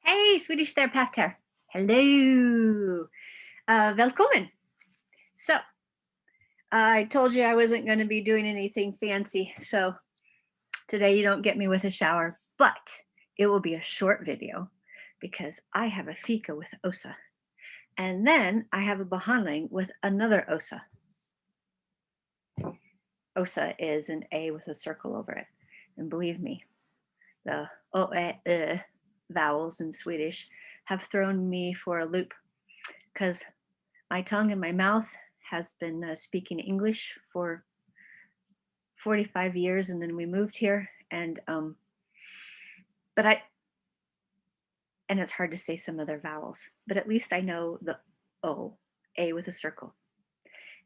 Hej Swedish Terapeut här. Hello. Välkommen. So, I told you I wasn't going to be doing anything fancy. So today you don't get me with a shower, but it will be a short video because I have a fika with Osa. And then I have a behandling with another Osa. Osa is an A with a circle over it. And believe me, the vowels in Swedish have thrown me for a loop because my tongue and my mouth has been speaking English for 45 years, and then we moved here, and it's hard to say some other vowels, but at least I know the O, A with a circle.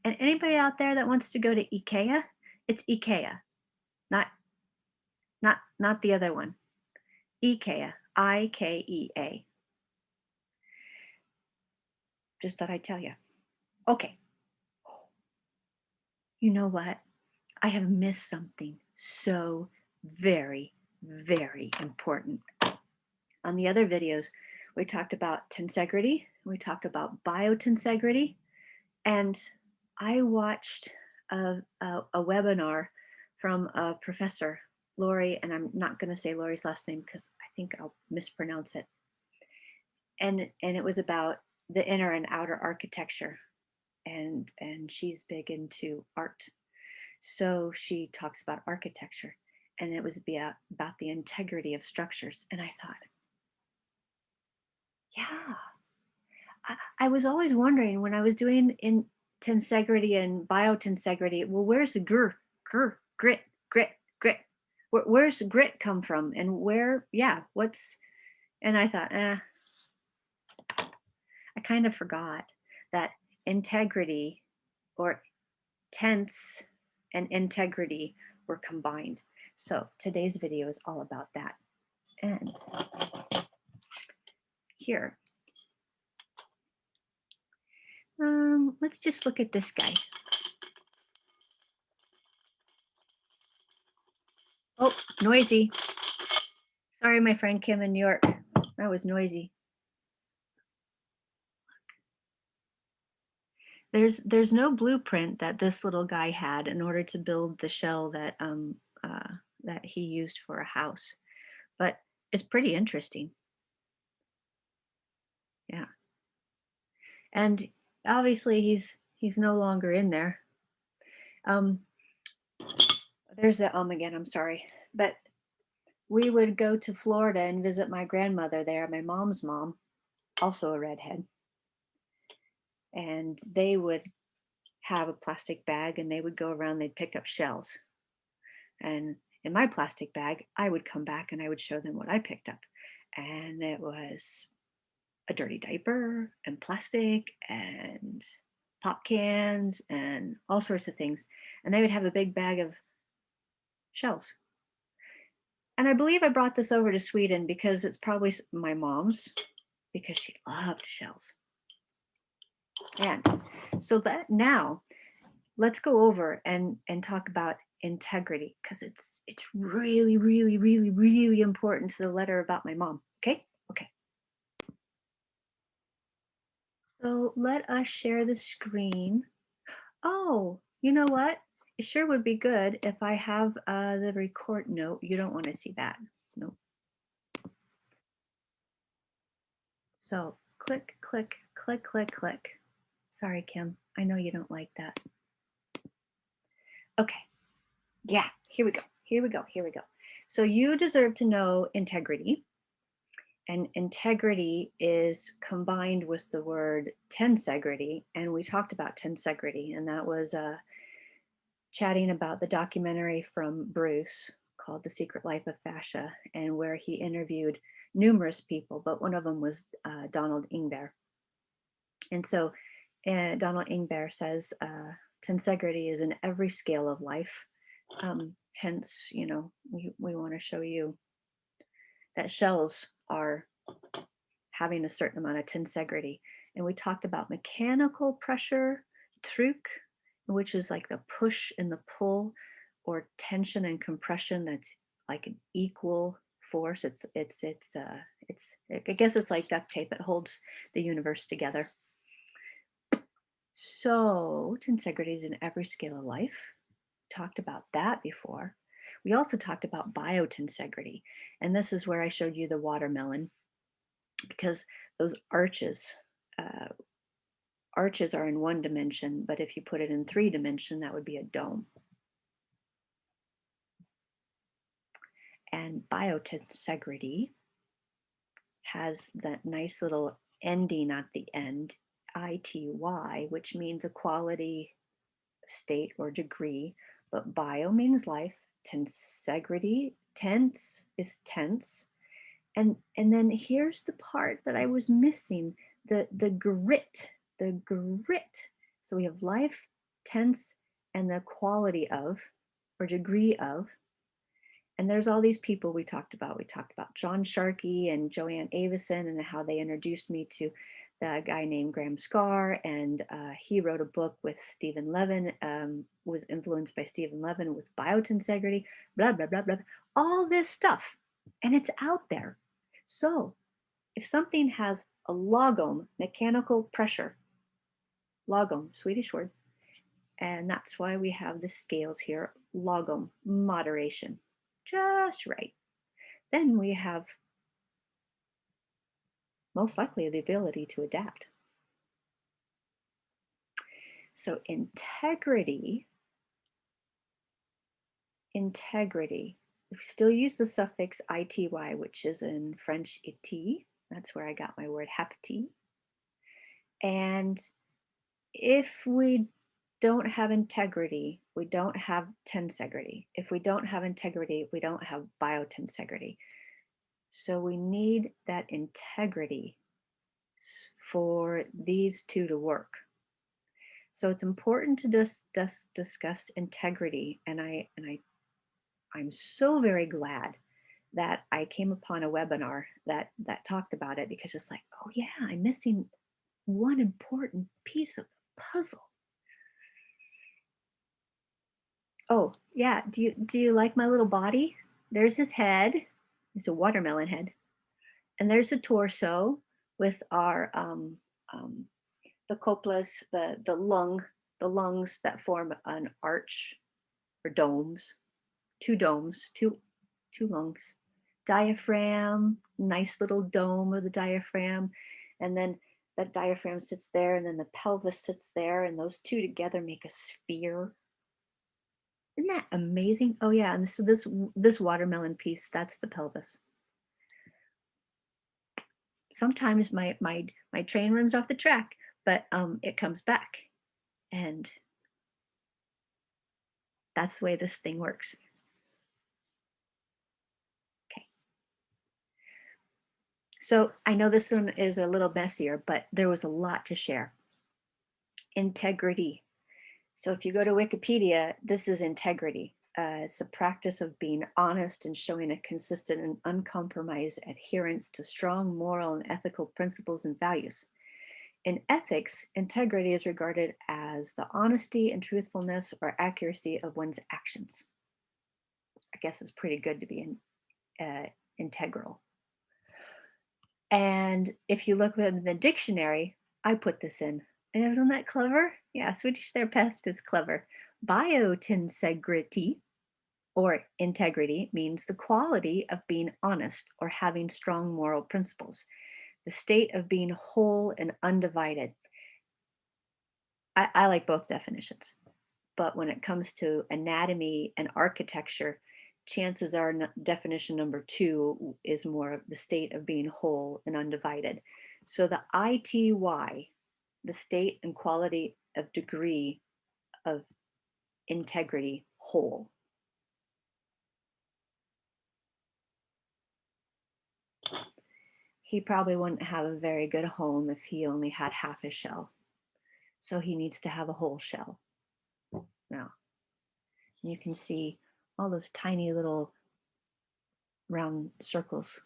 And anybody out there that wants to go to IKEA, it's IKEA, not the other one. IKEA, I-K-E-A. Just thought I'd tell you. Okay. You know what? I have missed something so very, very important. On the other videos, we talked about tensegrity, we talked about biotensegrity, and I watched a webinar from Professor Lauri, and I'm not going to say Lauri's last name because I think I'll mispronounce it. And it was about the inner and outer architecture, and she's big into art. So she talks about architecture, and it was about the integrity of structures. And I thought, yeah, I was always wondering when I was doing in tensegrity and biotensegrity, well, where's the grit? Where's the grit come from? And where, and I thought, I kind of forgot that integrity or tense and integrity were combined. So today's video is all about that. And here, let's just look at this guy. Oh, noisy. Sorry, my friend Kim in New York. That was noisy. There's no blueprint that this little guy had in order to build the shell that that he used for a house, but it's pretty interesting. Yeah, and obviously he's no longer in there. There's the again, I'm sorry, but we would go to Florida and visit my grandmother there, my mom's mom, also a redhead. And they would have a plastic bag and they would go around, they'd pick up shells. And in my plastic bag, I would come back and I would show them what I picked up. And it was a dirty diaper and plastic and pop cans and all sorts of things. And they would have a big bag of shells. And I believe I brought this over to Sweden because it's probably my mom's, because she loved shells. And so that now let's go over and talk about integrity, because it's really, really, really, really important to the letter about my mom. Okay. So let us share the screen. Oh, you know what? It sure would be good if I have the record. No, you don't want to see that. No. So click, click, click, click, click. Sorry, Kim. I know you don't like that. Okay. Yeah, here we go. So you deserve to know integrity. And integrity is combined with the word tensegrity. And we talked about tensegrity, and that was chatting about the documentary from Bruce called The Secret Life of Fascia, and where he interviewed numerous people, but one of them was Donald Ingber. And so Donald Ingber says tensegrity is in every scale of life. Hence, you know, we want to show you that shells are having a certain amount of tensegrity. And we talked about mechanical pressure, tryck, which is like the push and the pull, or tension and compression that's like an equal force. I guess it's like duct tape. It holds the universe together. So tensegrity is in every scale of life. Talked about that before. We also talked about biotensegrity, and this is where I showed you the watermelon, because those arches are in one dimension, but if you put it in 3 dimension, that would be a dome. And biotensegrity has that nice little ending at the end, ITY, which means equality, state, or degree. But bio means life, tensegrity, tense is tense. And then here's the part that I was missing, the grit. So we have life, tense, and the quality of, or degree of. And there's all these people we talked about. We talked about John Sharkey and Joanne Avison and how they introduced me to the guy named Graham Scarr. And he wrote a book with Stephen Levin, was influenced by Stephen Levin with biotensegrity, blah, blah, blah, blah, all this stuff. And it's out there. So if something has a lagom, mechanical pressure, lagom, Swedish word, and that's why we have the scales here, lagom, moderation, just right. Then we have most likely the ability to adapt. So integrity, we still use the suffix ity, which is in French iti. That's where I got my word hapti. And if we don't have integrity, we don't have tensegrity. If we don't have integrity, we don't have biotensegrity. So we need that integrity for these two to work. So it's important to discuss integrity, and I'm so very glad that I came upon a webinar that talked about it, because it's like, oh yeah, I'm missing one important piece of the puzzle. Oh yeah, do you like my little body? There's his head. It's a watermelon head, and there's the torso with our the coplas, the lungs that form an arch or domes, two lungs, diaphragm, nice little dome of the diaphragm, and then that diaphragm sits there, and then the pelvis sits there, and those two together make a sphere. Isn't that amazing? Oh yeah, and so this watermelon piece, that's the pelvis. Sometimes my train runs off the track, but it comes back, and that's the way this thing works. Okay. So I know this one is a little messier, but there was a lot to share. Integrity. So if you go to Wikipedia, this is integrity. It's a practice of being honest and showing a consistent and uncompromised adherence to strong moral and ethical principles and values. In ethics, integrity is regarded as the honesty and truthfulness or accuracy of one's actions. I guess it's pretty good to be integral. And if you look in the dictionary, I put this in. And isn't that clever? Yeah, Swedish Terapeut is clever. Biotensegrity, or integrity, means the quality of being honest or having strong moral principles, the state of being whole and undivided. I like both definitions, but when it comes to anatomy and architecture, chances are definition number 2 is more of the state of being whole and undivided. So the ITY, the state and quality of degree of integrity, whole. He probably wouldn't have a very good home if he only had half his shell. So he needs to have a whole shell. Now, you can see all those tiny little round circles.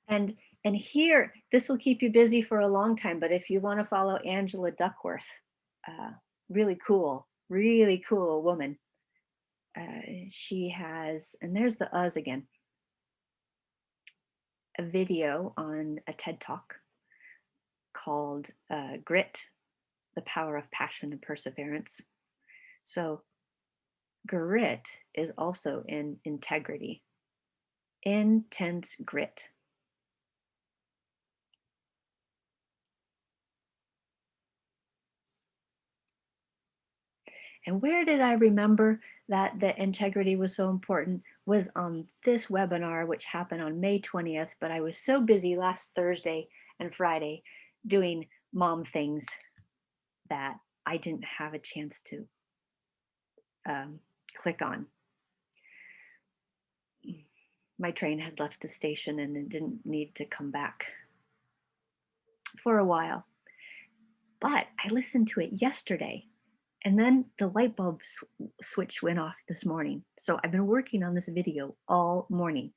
And here, this will keep you busy for a long time, but if you want to follow Angela Duckworth, really cool woman. she has, and there's the us again, a video on a TED Talk called Grit, the Power of Passion and Perseverance. So grit is also in integrity, intense grit. And where did I remember that the integrity was so important was on this webinar, which happened on May 20th, but I was so busy last Thursday and Friday doing mom things that I didn't have a chance to click on. My train had left the station and it didn't need to come back for a while. But I listened to it yesterday, and then the light bulb switch went off this morning. So I've been working on this video all morning.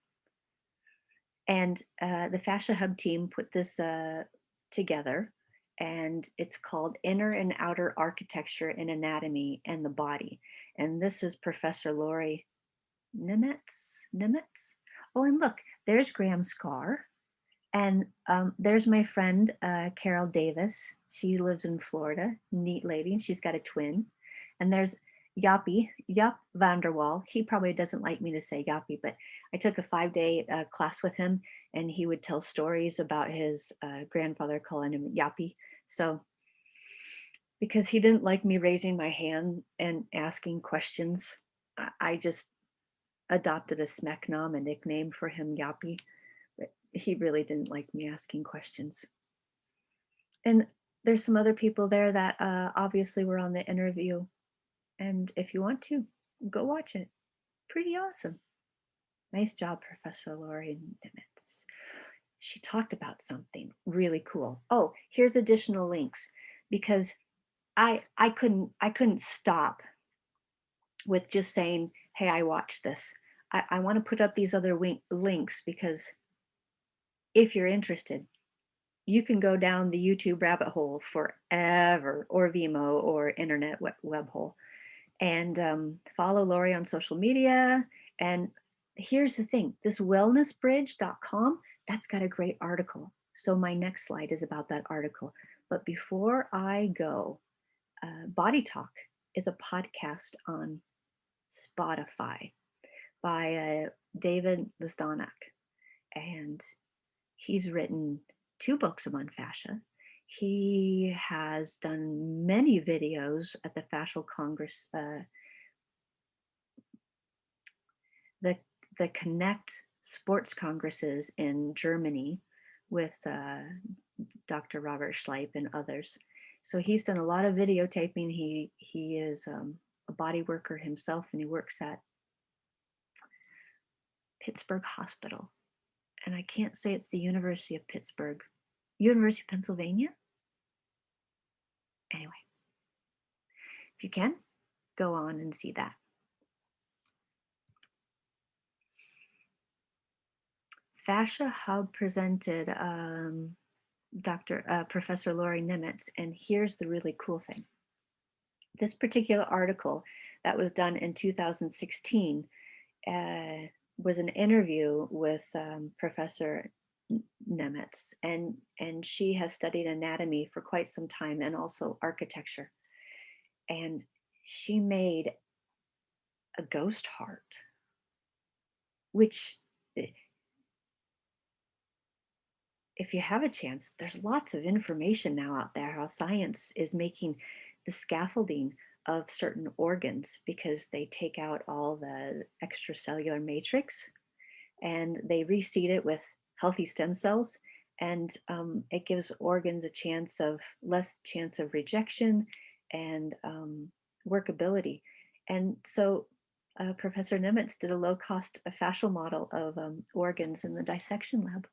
And the Fascia Hub team put this together, and it's called Inner and Outer Architecture in Anatomy and the Body. And this is Professor Lauri Nemetz. Oh, and look, there's Graham Scar. And there's my friend, Carol Davis. She lives in Florida, neat lady, and she's got a twin. And there's Jaap Vanderwall. He probably doesn't like me to say Jappie, but I took a 5-day class with him, and he would tell stories about his grandfather calling him Jappie. So, because he didn't like me raising my hand and asking questions, I just adopted a smeknam, a nickname for him, Jappie. But he really didn't like me asking questions. And there's some other people there that obviously were on the interview. And if you want to, go watch it. Pretty awesome. Nice job, Professor Lauri Nemetz. She talked about something really cool. Oh, here's additional links, because I couldn't stop with just saying, hey, I watched this. I want to put up these other links, because if you're interested, you can go down the YouTube rabbit hole forever, or Vimeo, or internet web hole, and follow Lauri on social media. And here's the thing, this wellnessbridge.com, that's got a great article. So my next slide is about that article. But before I go, Body Talk is a podcast on Spotify by David Lizdanak. And he's written 2 books on fascia. He has done many videos at the Fascial Congress, the Connect Sports Congresses in Germany with Dr. Robert Schleip and others. So he's done a lot of videotaping. He is a body worker himself, and he works at Pittsburgh Hospital. And I can't say it's the University of Pittsburgh. University of Pennsylvania? Anyway, if you can, go on and see that. Fascia Hub presented Professor Lauri Nemetz, and here's the really cool thing. This particular article that was done in 2016 was an interview with Professor Nemetz, and she has studied anatomy for quite some time, and also architecture. And she made a ghost heart, which, if you have a chance, there's lots of information now out there how science is making the scaffolding of certain organs, because they take out all the extracellular matrix and they reseed it with healthy stem cells, and it gives organs a less chance of rejection and workability. And so Professor Nemetz did a low-cost fascial model of organs in the dissection lab.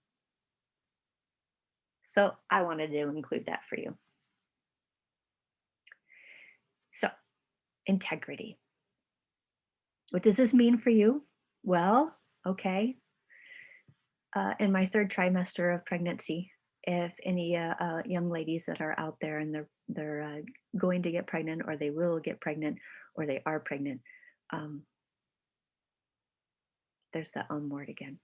So I wanted to include that for you. So, integrity. What does this mean for you? Well, okay. In my 3rd trimester of pregnancy, if any young ladies that are out there and they're going to get pregnant, or they will get pregnant, or they are pregnant, There's the word again.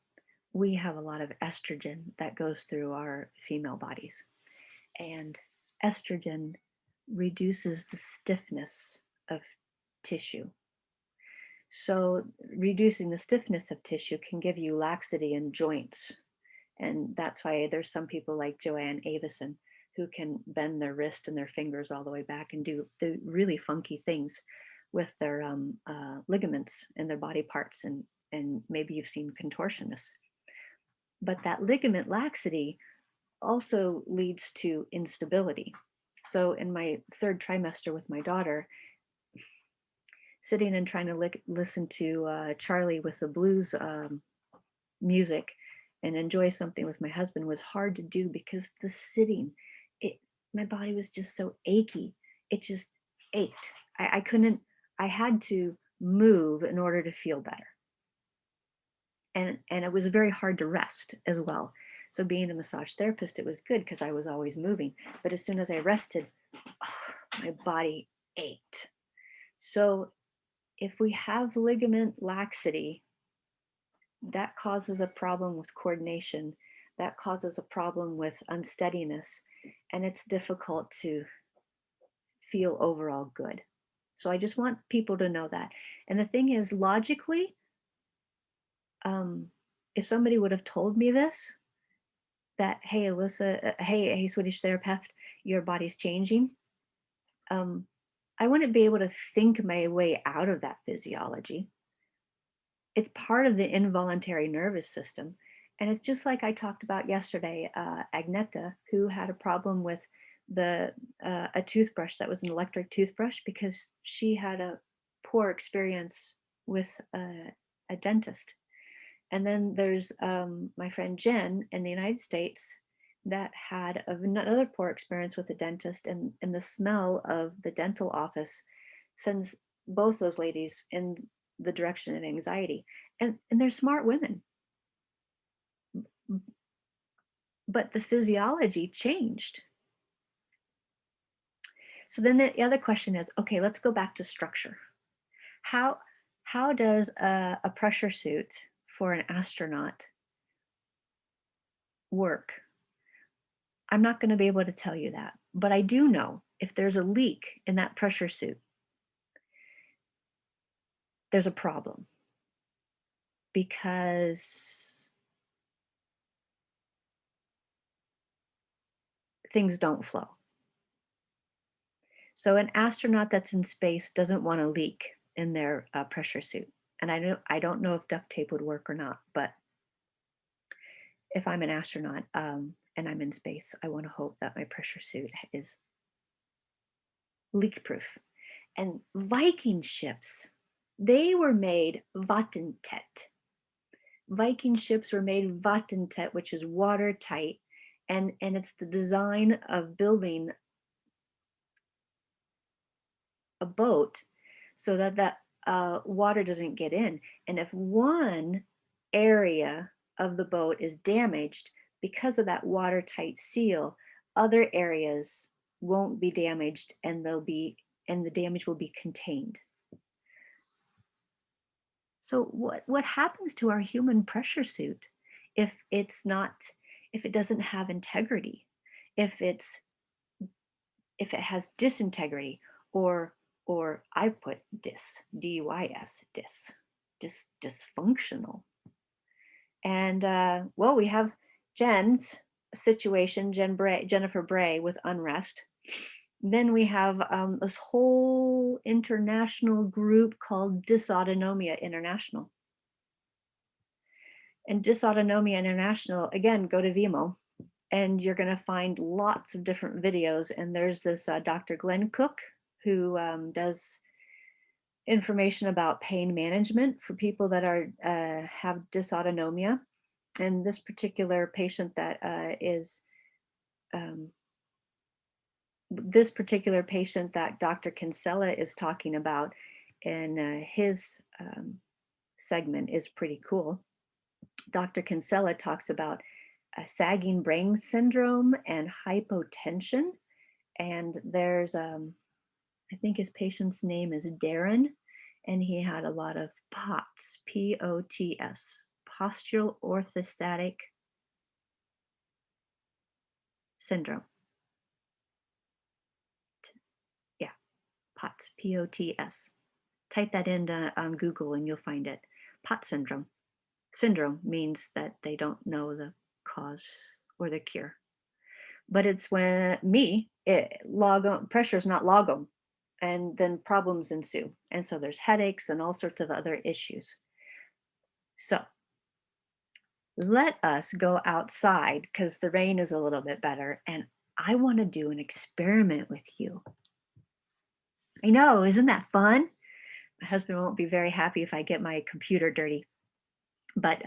We have a lot of estrogen that goes through our female bodies, and estrogen reduces the stiffness of tissue. So reducing the stiffness of tissue can give you laxity in joints. And that's why there's some people like Joanne Avison who can bend their wrist and their fingers all the way back and do really funky things with their ligaments and their body parts. And maybe you've seen contortionists. But that ligament laxity also leads to instability. So in my third trimester with my daughter, sitting and trying to listen to Charlie with the blues music and enjoy something with my husband was hard to do because the sitting, my body was just so achy. It just ached. I couldn't, I had to move in order to feel better. And it was very hard to rest as well. So being a massage therapist, it was good because I was always moving. But as soon as I rested, my body ached. So if we have ligament laxity, that causes a problem with coordination. That causes a problem with unsteadiness. And it's difficult to feel overall good. So I just want people to know that. And the thing is, logically, if somebody would have told me this, that, hey, Alyssa, hey, Swedish Terapeut, your body's changing, I wouldn't be able to think my way out of that physiology. It's part of the involuntary nervous system. And it's just like I talked about yesterday, Agneta, who had a problem with a toothbrush that was an electric toothbrush because she had a poor experience with a dentist. And then there's my friend Jen in the United States that had another poor experience with a dentist, and the smell of the dental office sends both those ladies in the direction of anxiety. And they're smart women. But the physiology changed. So then the other question is, okay, let's go back to structure. How does a pressure suit for an astronaut work? I'm not going to be able to tell you that, but I do know if there's a leak in that pressure suit, there's a problem, because things don't flow. So an astronaut that's in space doesn't want a leak in their pressure suit. And I don't know if duct tape would work or not, but if I'm an astronaut and I'm in space, I want to hope that my pressure suit is leak proof. And Viking ships, they were made vattentätt. Viking ships were made vattentätt, which is watertight. And it's the design of building a boat so that water doesn't get in. And if one area of the boat is damaged because of that watertight seal, other areas won't be damaged, and the damage will be contained. So what happens to our human pressure suit if it doesn't have integrity, if it has disintegrity, or I put D-Y-S, dysfunctional. And well, we have Jen's situation, Jennifer Bray, with unrest. Then we have this whole international group called Dysautonomia International. And Dysautonomia International, again, go to Vimeo, and you're going to find lots of different videos. And there's this Dr. Glenn Cook, who does information about pain management for people that have dysautonomia. And this particular patient that this particular patient that Dr. Kinsella is talking about in his segment is pretty cool. Dr. Kinsella talks about sagging brain syndrome and hypotension. And there's, I think his patient's name is Darren, and he had a lot of POTS, P-O-T-S, postural orthostatic syndrome. Yeah, POTS, P-O-T-S. Type that into on Google and you'll find it. POTS syndrome. Syndrome means that they don't know the cause or the cure. But it's when pressure is not logom, and then problems ensue. And so there's headaches and all sorts of other issues. So let us go outside because the rain is a little bit better, and I want to do an experiment with you. I know, isn't that fun? My husband won't be very happy if I get my computer dirty. But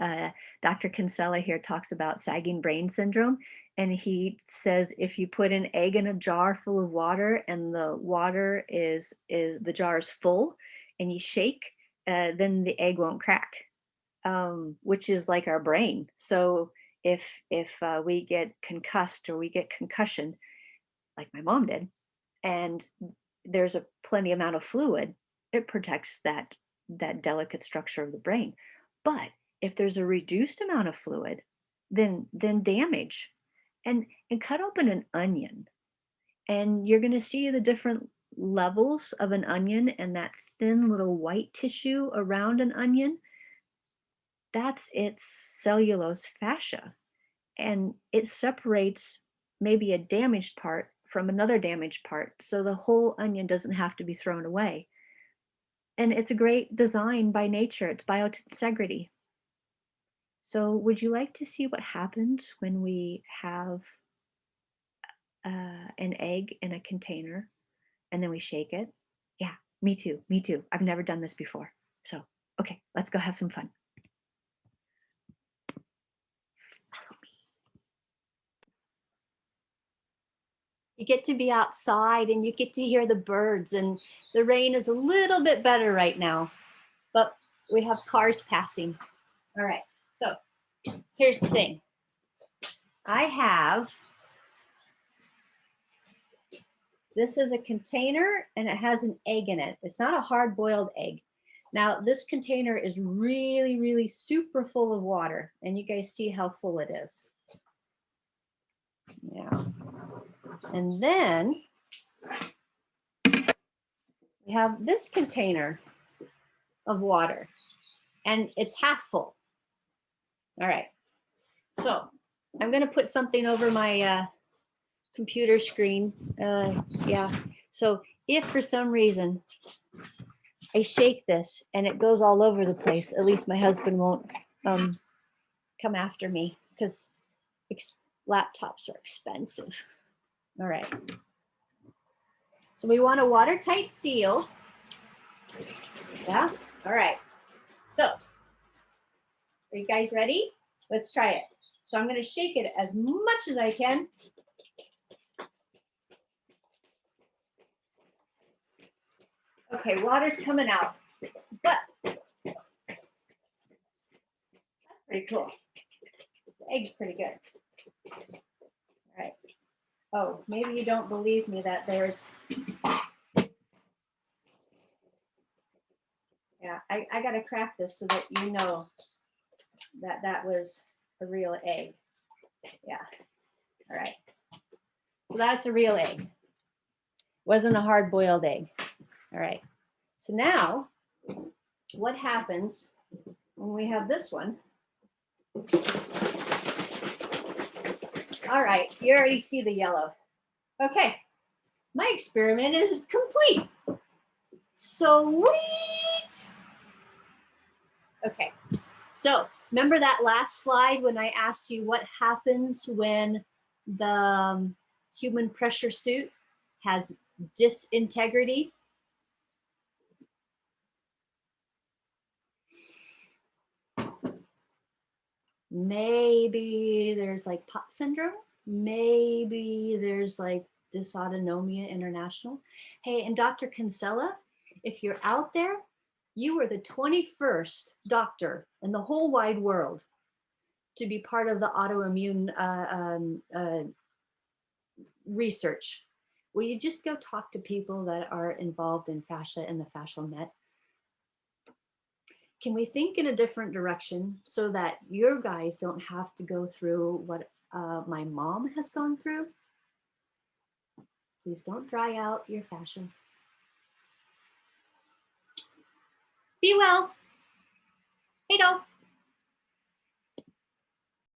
Dr. Kinsella here talks about sagging brain syndrome, and he says if you put an egg in a jar full of water and the water the jar is full and you shake, then the egg won't crack, which is like our brain. So if we get concussed or we get concussion, like my mom did, and there's a plenty amount of fluid, it protects that delicate structure of the brain. But if there's a reduced amount of fluid, then damage. And cut open an onion, and you're going to see the different levels of an onion, and that thin little white tissue around an onion, that's its cellulose fascia. And it separates maybe a damaged part from another damaged part, so the whole onion doesn't have to be thrown away. And it's a great design by nature. It's biointegrity. So would you like to see what happens when we have an egg in a container and then we shake it? Yeah, me too, me too. I've never done this before. So, okay, let's go have some fun. Follow me. You get to be outside and you get to hear the birds, and the rain is a little bit better right now, but we have cars passing. All right, so here's the thing. This is a container and it has an egg in it. It's not a hard-boiled egg. Now, this container is really, really super full of water, and you guys see how full it is. Yeah. And then we have this container of water, and it's half full. All right. So I'm going to put something over my computer screen. Yeah. So if for some reason I shake this and it goes all over the place, at least my husband won't come after me, because laptops are expensive. All right. So we want a watertight seal. Yeah. All right. So are you guys ready? Let's try it. So I'm going to shake it as much as I can. Okay, water's coming out, but that's pretty cool. The egg's pretty good. All right. Oh, maybe you don't believe me that there's, yeah, I got to crack this so that you know that that was a real egg. Yeah. All right. So that's a real egg. Wasn't a hard-boiled egg. All right. So now, what happens when we have this one? All right, you already see the yellow. Okay, my experiment is complete. Sweet. Okay, so remember that last slide when I asked you what happens when the human pressure suit has disintegrity? Maybe there's like POTS syndrome. Maybe there's like Dysautonomia International. Hey, and Dr. Kinsella, if you're out there, you were the 21st doctor in the whole wide world to be part of the autoimmune research. Will you just go talk to people that are involved in fascia and the fascial net? Can we think in a different direction so that your guys don't have to go through what my mom has gone through? Please don't dry out your fascia. Be well. Hey, do.